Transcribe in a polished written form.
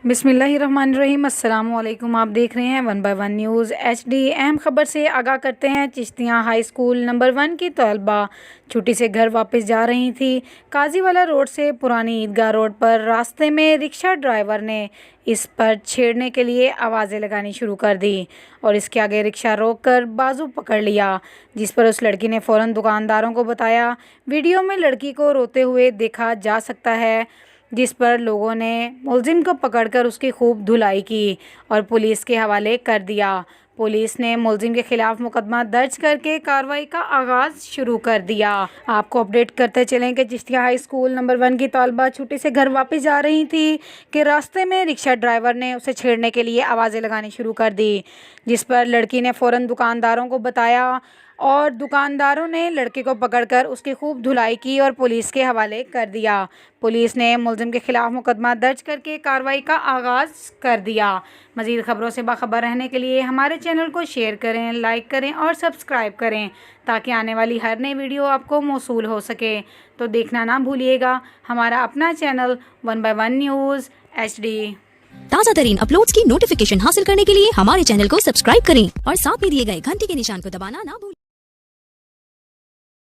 बिस्मिल्लाहिर्रहमानिर्रहीम। अस्सलाम वालेकुम। आप देख रहे हैं 1 बाय 1 न्यूज़ HD। अहम खबर से आगाह करते हैं। चिश्तियाँ हाई स्कूल नंबर 1 की तलबा छुट्टी से घर वापस जा रही थी। काजीवाला रोड से पुरानी ईदगाह रोड पर रास्ते में रिक्शा ड्राइवर ने इस पर छेड़ने के लिए आवाज़ें लगानी शुरू कर दी और इसके आगे रिक्शा रोककर बाजू पकड़ लिया, जिस पर उस लड़की ने फ़ौरन दुकानदारों को बताया। वीडियो में लड़की को रोते हुए देखा जा सकता है, जिस पर लोगों ने मुलजिम को पकड़कर उसकी खूब धुलाई की और पुलिस के हवाले कर दिया। पुलिस ने मुलजिम के खिलाफ मुकदमा दर्ज करके कार्रवाई का आगाज़ शुरू कर दिया। आपको अपडेट करते चलें कि चिश्तिया हाई स्कूल नंबर 1 की तलबा छुट्टी से घर वापस जा रही थी कि रास्ते में रिक्शा ड्राइवर ने उसे छेड़ने के लिए आवाज़ें लगानी शुरू कर दी, जिस पर लड़की ने फ़ौरन दुकानदारों को बताया और दुकानदारों ने लड़के को पकड़कर उसकी खूब धुलाई की और पुलिस के हवाले कर दिया। पुलिस ने मुलजिम के खिलाफ मुकदमा दर्ज करके कार्रवाई का आगाज़ कर दिया। मज़ीद ख़बरों से बाखबर रहने के लिए हमारे चैनल को शेयर करें, लाइक करें और सब्सक्राइब करें, ताकि आने वाली हर नई वीडियो आपको मौसूल हो सके। तो देखना ना भूलिएगा हमारा अपना चैनल 1 बाय 1 न्यूज़ HD। ताज़ा तरीन अपलोड्स की नोटिफिकेशन हासिल करने के लिए हमारे चैनल को सब्सक्राइब करें और साथ में दिए गए घंटी के निशान को दबाना ना भूलें।